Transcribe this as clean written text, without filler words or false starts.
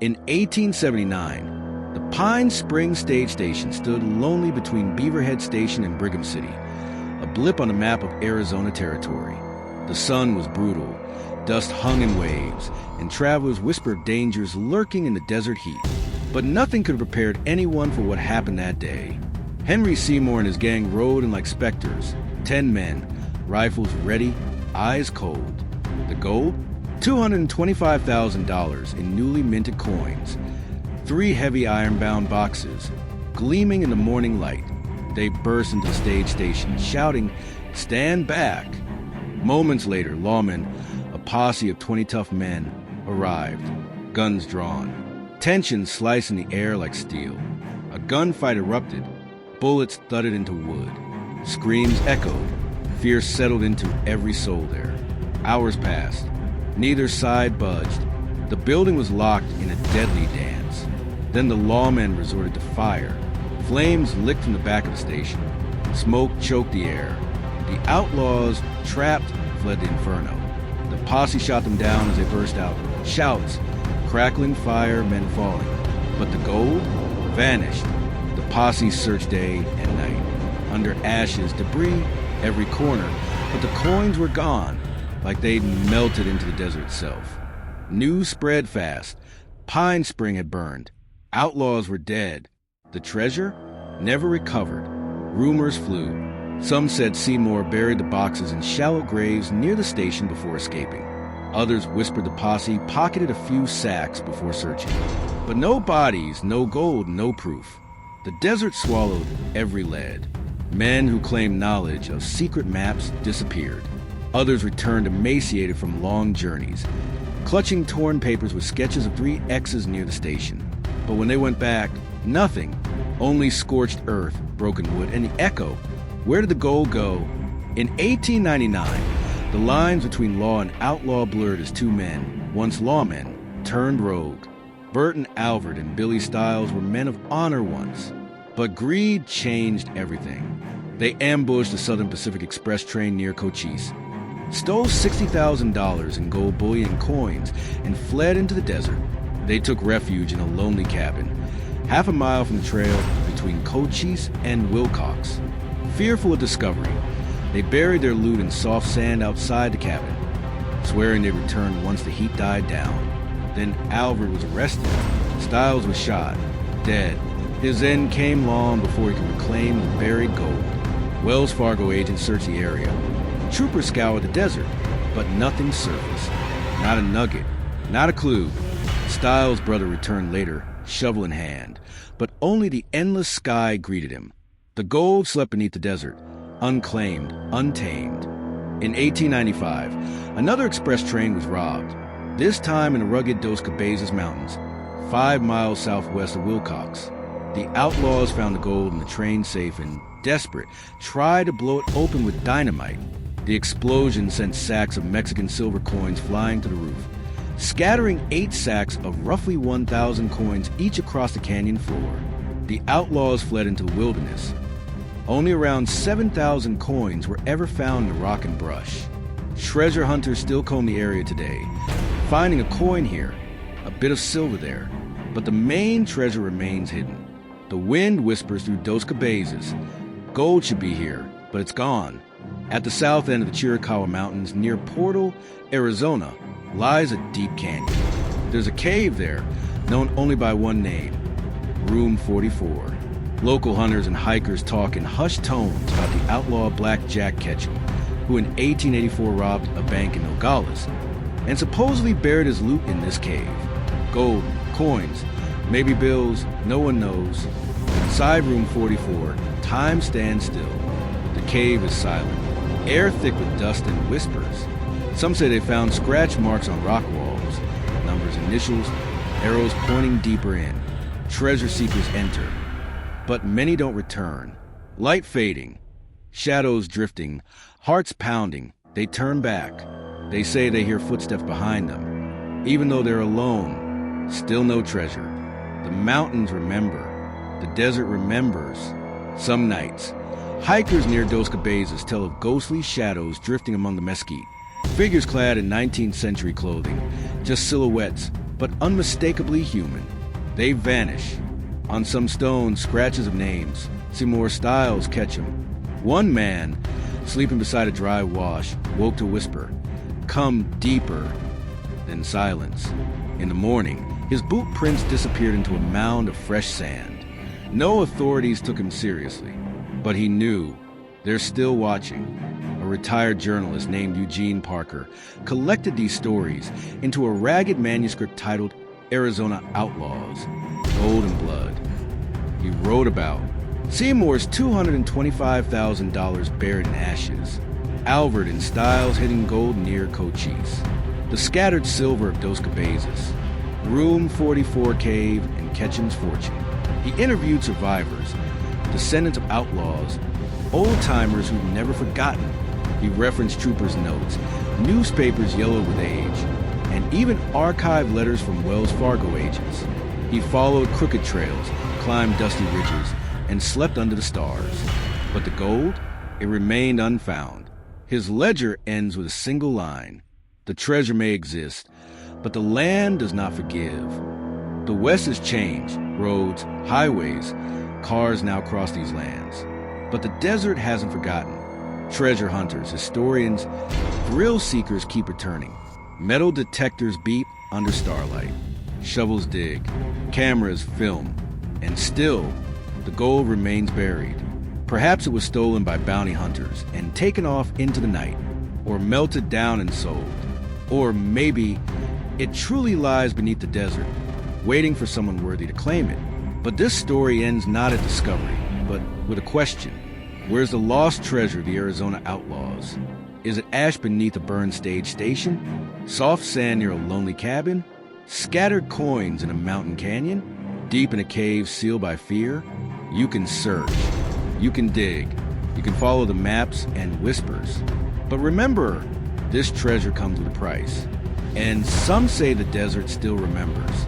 In 1879, the Pine Springs Stage Station stood lonely between Beaverhead Station and Brigham City, a blip on the map of Arizona Territory. The sun was brutal, dust hung in waves, and travelers whispered dangers lurking in the desert heat. But nothing could have prepared anyone for what happened that day. Henry Seymour and his gang rode in like specters, 10 men, rifles ready, eyes cold. The gold? $225,000 in newly minted coins. 3 heavy iron-bound boxes, gleaming in the morning light. They burst into the stage station, shouting, "Stand back!" Moments later, lawmen, a posse of 20 tough men, arrived, guns drawn. Tension sliced in the air like steel. A gunfight erupted. Bullets thudded into wood. Screams echoed. Fear settled into every soul there. Hours passed. Neither side budged. The building was locked in a deadly dance. Then the lawmen resorted to fire. Flames licked from the back of the station. Smoke choked the air. The outlaws, trapped, fled the inferno. The posse shot them down as they burst out. Shouts, crackling fire, men falling. But the gold vanished. The posse searched day and night. Under ashes, debris, every corner. But the coins were gone, like they'd melted into the desert itself. News spread fast. Pine Spring had burned. Outlaws were dead. The treasure? Never recovered. Rumors flew. Some said Seymour buried the boxes in shallow graves near the station before escaping. Others whispered the posse pocketed a few sacks before searching. But no bodies, no gold, no proof. The desert swallowed every lead. Men who claimed knowledge of secret maps disappeared. Others returned emaciated from long journeys, clutching torn papers with sketches of 3 X's near the station. But when they went back, nothing. Only scorched earth, broken wood, and the echo. Where did the gold go? In 1899, the lines between law and outlaw blurred as 2 men, once lawmen, turned rogue. Burton Alvord and Billy Stiles were men of honor once. But greed changed everything. They ambushed the Southern Pacific Express train near Cochise, stole $60,000 in gold bullion and coins, and fled into the desert. They took refuge in a lonely cabin, half a mile from the trail between Cochise and Wilcox. Fearful of discovery, they buried their loot in soft sand outside the cabin, swearing they'd return once the heat died down. Then Alvord was arrested. Stiles was shot, dead. His end came long before he could reclaim the buried gold. Wells Fargo agents searched the area. Troopers scoured the desert, but nothing surfaced. Not a nugget, not a clue. Stiles' brother returned later, shovel in hand, but only the endless sky greeted him. The gold slept beneath the desert, unclaimed, untamed. In 1895, another express train was robbed, this time in the rugged Dos Cabezas Mountains, 5 miles southwest of Wilcox. The outlaws found the gold in the train safe and, desperate, tried to blow it open with dynamite. The explosion sent sacks of Mexican silver coins flying to the roof, scattering 8 sacks of roughly 1,000 coins each across the canyon floor. The outlaws fled into the wilderness. Only around 7,000 coins were ever found in the rock and brush. Treasure hunters still comb the area today, finding a coin here, a bit of silver there, but the main treasure remains hidden. The wind whispers through Dos Cabezas. Gold should be here, but it's gone. At the south end of the Chiricahua Mountains, near Portal, Arizona, lies a deep canyon. There's a cave there, known only by one name, Room 44. Local hunters and hikers talk in hushed tones about the outlaw Black Jack Ketchum, who in 1884 robbed a bank in Nogales, and supposedly buried his loot in this cave. Gold, coins, maybe bills, no one knows. Inside Room 44, time stands still. The cave is silent, air thick with dust and whispers. Some say they found scratch marks on rock walls, numbers, initials, arrows pointing deeper in. Treasure seekers enter, but many don't return. Light fading, shadows drifting, hearts pounding. They turn back. They say they hear footsteps behind them. Even though they're alone, still no treasure. The mountains remember. The desert remembers. Some nights, hikers near Dos Cabezas tell of ghostly shadows drifting among the mesquite. Figures clad in 19th century clothing, just silhouettes, but unmistakably human. They vanish. On some stones, scratches of names: Seymour, Stiles, Ketchum. One man, sleeping beside a dry wash, woke to whisper, "Come deeper." Then silence. In the morning, his boot prints disappeared into a mound of fresh sand. No authorities took him seriously, but he knew they're still watching. A retired journalist named Eugene Parker collected these stories into a ragged manuscript titled Arizona Outlaws, Gold and Blood. He wrote about Seymour's $225,000 buried in ashes, Alvord and Stiles hitting gold near Cochise, the scattered silver of Dos Cabezas, Room 44 cave, and Ketchum's fortune. He interviewed survivors, descendants of outlaws, old-timers who've never forgotten. He referenced troopers' notes, newspapers yellowed with age, and even archived letters from Wells Fargo agents. He followed crooked trails, climbed dusty ridges, and slept under the stars. But the gold? It remained unfound. His ledger ends with a single line: "The treasure may exist, but the land does not forgive." The West has changed. Roads, highways, cars now cross these lands. But the desert hasn't forgotten. Treasure hunters, historians, thrill seekers keep returning. Metal detectors beep under starlight. Shovels dig. Cameras film. And still, the gold remains buried. Perhaps it was stolen by bounty hunters and taken off into the night, or melted down and sold. Or maybe it truly lies beneath the desert, waiting for someone worthy to claim it. But this story ends not at discovery, but with a question. Where's the lost treasure of the Arizona Outlaws? Is it ash beneath a burned stage station? Soft sand near a lonely cabin? Scattered coins in a mountain canyon? Deep in a cave sealed by fear? You can search. You can dig. You can follow the maps and whispers. But remember, this treasure comes with a price. And some say the desert still remembers.